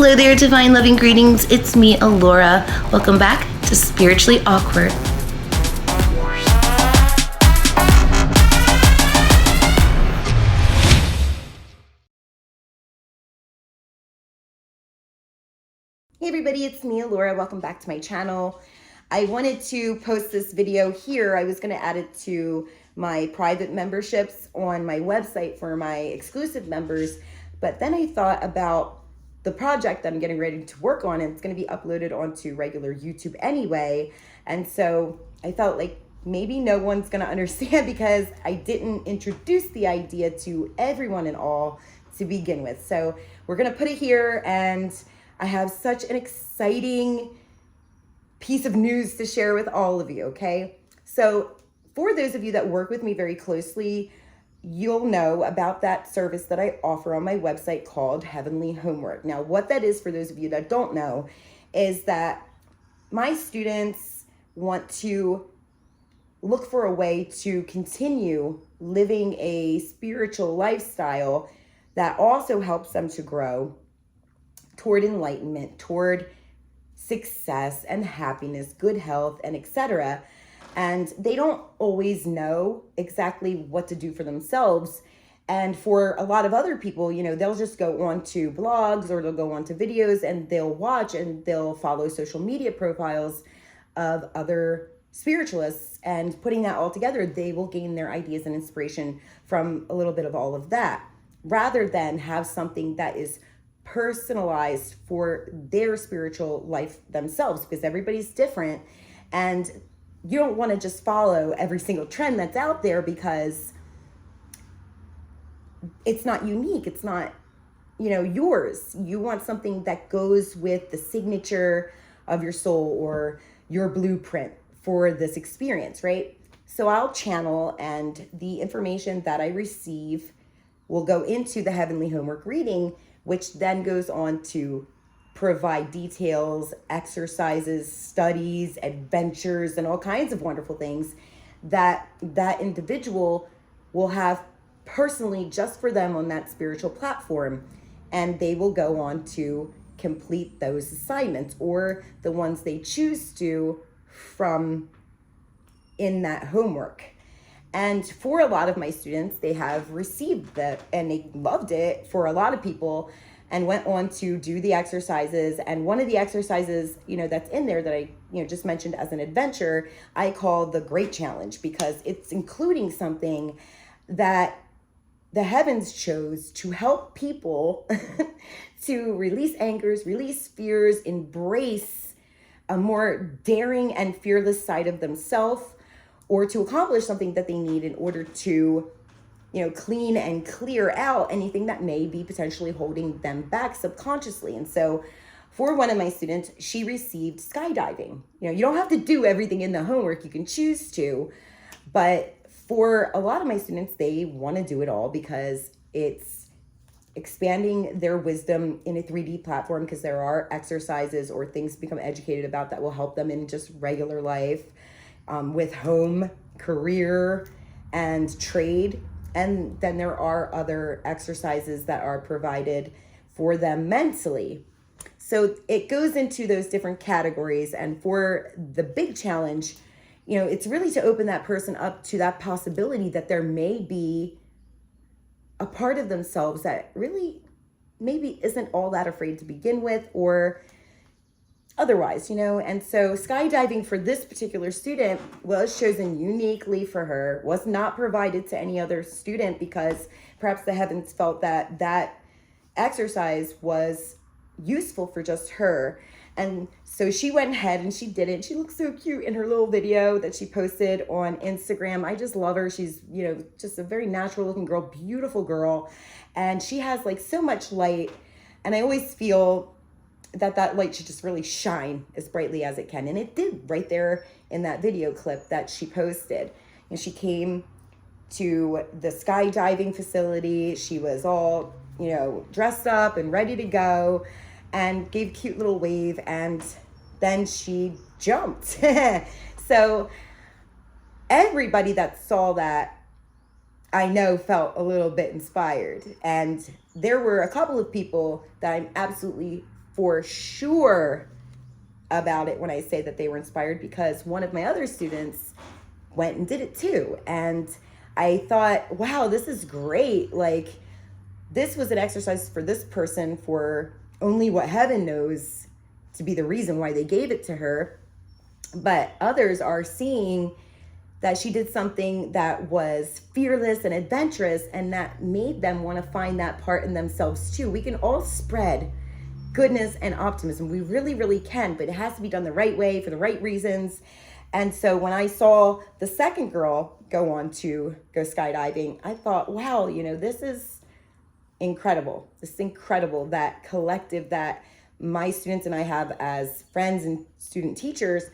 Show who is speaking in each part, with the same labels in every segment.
Speaker 1: Hello there, divine loving greetings. It's me, Alora. Welcome back to Spiritually Awkward. Hey everybody, it's me, Alora. Welcome back to my channel. I wanted to post this video here. I was going to add it to my private memberships on my website for my exclusive members, but then I thought about the project that I'm getting ready to work on, and it's going to be uploaded onto regular YouTube anyway. And so I felt like maybe no one's going to understand because I didn't introduce the idea to everyone and all to begin with. So we're going to put it here, and I have such an exciting piece of news to share with all of you, okay? So for those of you that work with me very closely, you'll know about that service that I offer on my website called Heavenly Homework. Now, what that is, for those of you that don't know, is that my students want to look for a way to continue living a spiritual lifestyle that also helps them to grow toward enlightenment, toward success and happiness, good health, and etc. And they don't always know exactly what to do for themselves. And for a lot of other people, you know, they'll just go on to blogs or they'll go on to videos and they'll watch and they'll follow social media profiles of other spiritualists, and putting that all together, they will gain their ideas and inspiration from a little bit of all of that, rather than have something that is personalized for their spiritual life themselves, because everybody's different. And you don't want to just follow every single trend that's out there because it's not unique. It's not, you know, yours. You want something that goes with the signature of your soul or your blueprint for this experience, right? So I'll channel, and the information that I receive will go into the Heavenly Homework reading, which then goes on to provide details, exercises, studies, adventures, and all kinds of wonderful things that that individual will have personally just for them on that spiritual platform. And they will go on to complete those assignments, or the ones they choose to from in that homework. And for a lot of my students, they have received that and they loved it, for a lot of people, and went on to do the exercises. And one of the exercises, you know, that's in there that I, you know, just mentioned as an adventure, I call the Great Challenge, because it's including something that the heavens chose to help people to release angers, release fears, embrace a more daring and fearless side of themselves, or to accomplish something that they need in order to, you know, clean and clear out anything that may be potentially holding them back subconsciously. And so for one of my students, she received skydiving. You know, you don't have to do everything in the homework, you can choose to, but for a lot of my students, they want to do it all because it's expanding their wisdom in a 3D platform, because there are exercises or things to become educated about that will help them in just regular life, with home, career, and trade. And then there are other exercises that are provided for them mentally. So it goes into those different categories. And for the big challenge, you know, it's really to open that person up to that possibility that there may be a part of themselves that really maybe isn't all that afraid to begin with, or otherwise, you know. And so skydiving for this particular student was chosen uniquely for her, was not provided to any other student, because perhaps the heavens felt that that exercise was useful for just her. And so she went ahead and she did it. She looks so cute in her little video that she posted on Instagram. I just love her. She's, you know, just a very natural looking girl, beautiful girl. And she has like so much light. And I always feel that that light should just really shine as brightly as it can. And it did right there in that video clip that she posted. And she came to the skydiving facility. She was all, you know, dressed up and ready to go, and gave a cute little wave, and then she jumped. So everybody that saw that, I know, felt a little bit inspired. And there were a couple of people that I'm absolutely for sure about it when I say that they were inspired, because one of my other students went and did it too. And I thought, wow, this is great. Like, this was an exercise for this person for only what heaven knows to be the reason why they gave it to her. But others are seeing that she did something that was fearless and adventurous, and that made them want to find that part in themselves too. We can all spread goodness and optimism. We really, really can, but it has to be done the right way for the right reasons. And so when I saw the second girl go on to go skydiving, I thought, wow, this is incredible. This is incredible, that collective that my students and I have as friends and student teachers.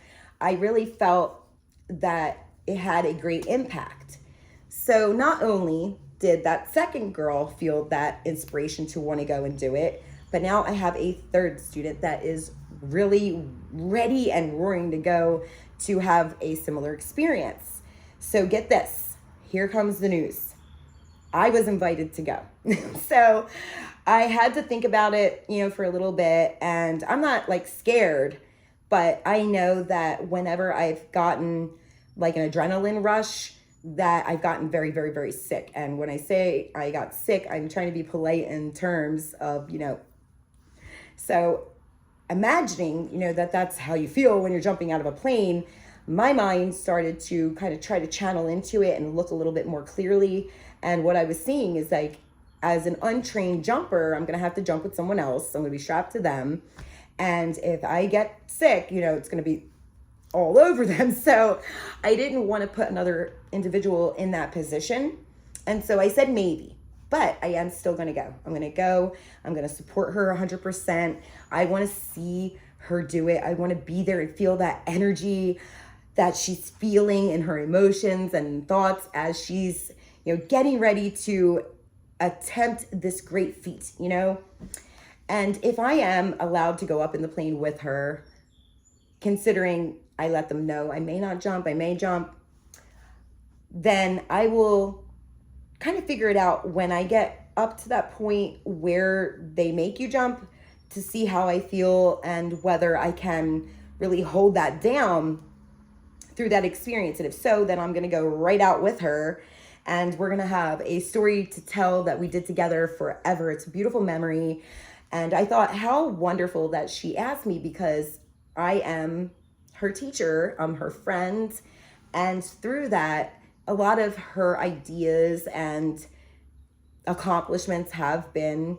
Speaker 1: I really felt that it had a great impact. So not only did that second girl feel that inspiration to want to go and do it, but now I have a third student that is really ready and roaring to go to have a similar experience. So get this, here comes the news. I was invited to go. So I had to think about it, for a little bit, and I'm not like scared, but I know that whenever I've gotten like an adrenaline rush, that I've gotten very, very, very sick. And when I say I got sick, I'm trying to be polite in terms of, so imagining, that that's how you feel when you're jumping out of a plane, my mind started to kind of try to channel into it and look a little bit more clearly. And what I was seeing is, like, as an untrained jumper, I'm going to have to jump with someone else. I'm going to be strapped to them. And if I get sick, it's going to be all over them. So I didn't want to put another individual in that position. And so I said maybe, but I am still going to go. I'm going to go. I'm going to support her 100%. I want to see her do it. I want to be there and feel that energy that she's feeling in her emotions and thoughts as she's, getting ready to attempt this great feat, And if I am allowed to go up in the plane with her, considering I let them know I may not jump, I may jump, then I will kind of figure it out when I get up to that point where they make you jump, to see how I feel and whether I can really hold that down through that experience. And if so, then I'm going to go right out with her, and we're going to have a story to tell that we did together forever. It's a beautiful memory. And I thought, how wonderful that she asked me, because I am her teacher, I'm her friend. And through that, a lot of her ideas and accomplishments have been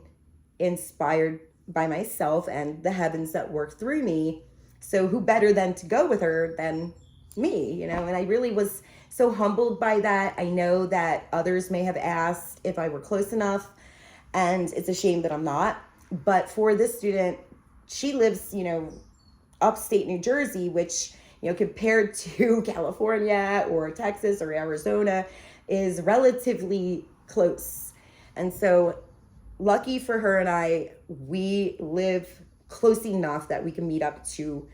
Speaker 1: inspired by myself and the heavens that work through me. So who better than to go with her than me, And I really was so humbled by that. I know that others may have asked if I were close enough, and it's a shame that I'm not. But for this student, she lives, upstate New Jersey, which, compared to California or Texas or Arizona, is relatively close. And so lucky for her and I, we live close enough that we can meet up to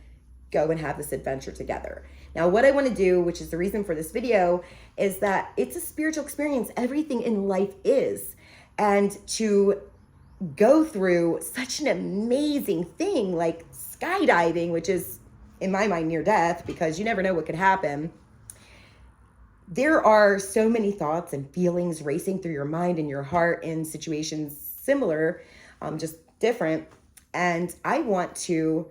Speaker 1: go and have this adventure together. Now, what I want to do, which is the reason for this video, is that it's a spiritual experience. Everything in life is. And to go through such an amazing thing like skydiving, which is, in my mind, near death, because you never know what could happen. There are so many thoughts and feelings racing through your mind and your heart in situations similar, just different. And I want to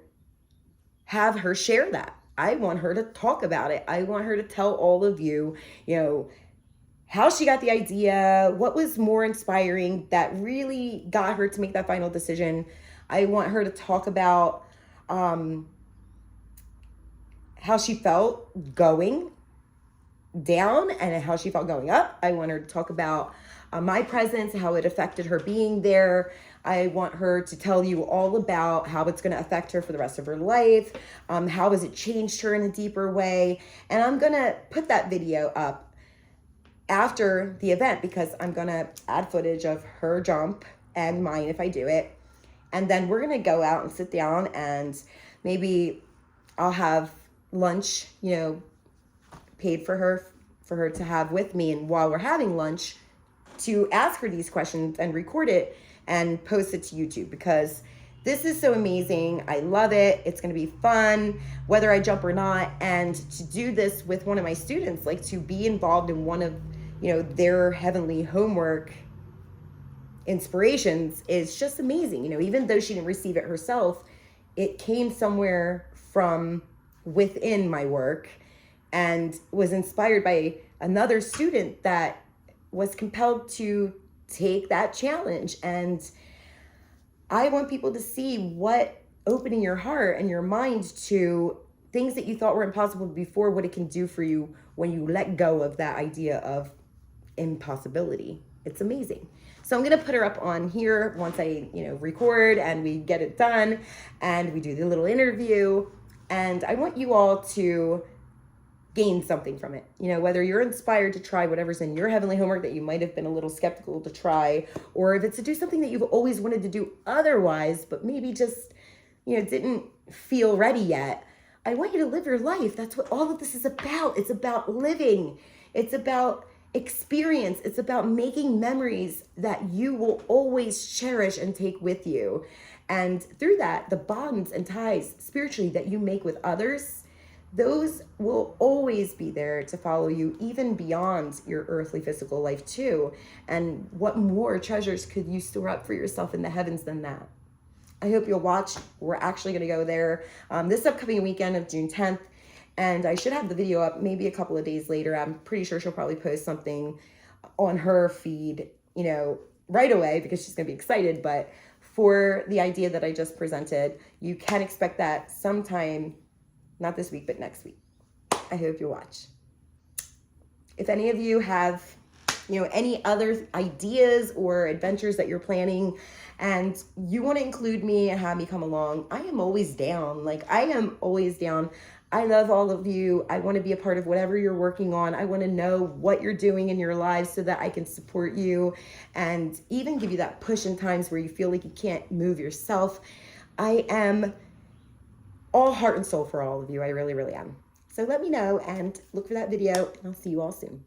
Speaker 1: have her share that. I want her to talk about it. I want her to tell all of you, how she got the idea, what was more inspiring that really got her to make that final decision. I want her to talk about how she felt going down and how she felt going up. I want her to talk about my presence, how it affected her being there. I want her to tell you all about how it's going to affect her for the rest of her life, how has it changed her in a deeper way. And I'm going to put that video up after the event, because I'm going to add footage of her jump and mine if I do it. And then we're going to go out and sit down, and maybe I'll have lunch, paid for her to have with me. And while we're having lunch, to ask her these questions and record it and post it to YouTube, because This is so amazing. I love it. It's going to be fun, whether I jump or not. And to do this with one of my students, like to be involved in one of, their heavenly homework inspirations is just amazing. Even though she didn't receive it herself, it came somewhere from within my work and was inspired by another student that was compelled to take that challenge. And I want people to see what opening your heart and your mind to things that you thought were impossible before, what it can do for you when you let go of that idea of impossibility. It's amazing. So I'm going to put her up on here once I, record and we get it done and we do the little interview. And I want you all to gain something from it. Whether you're inspired to try whatever's in your heavenly homework that you might have been a little skeptical to try, or if it's to do something that you've always wanted to do otherwise, but maybe just, didn't feel ready yet. I want you to live your life. That's what all of this is about. It's about living. It's about experience. It's about making memories that you will always cherish and take with you. And through that, the bonds and ties spiritually that you make with others, those will always be there to follow you even beyond your earthly physical life too. And what more treasures could you store up for yourself in the heavens than that? I hope you'll watch. We're actually going to go there this upcoming weekend of June 10th. And I should have the video up maybe a couple of days later. I'm pretty sure she'll probably post something on her feed, right away because she's going to be excited. But for the idea that I just presented, you can expect that sometime, not this week, but next week. I hope you watch. If any of you have, any other ideas or adventures that you're planning and you want to include me and have me come along, I am always down. I am always down. I love all of you. I want to be a part of whatever you're working on. I want to know what you're doing in your lives so that I can support you and even give you that push in times where you feel like you can't move yourself. I am all heart and soul for all of you. I really, really am. So let me know and look for that video, and I'll see you all soon.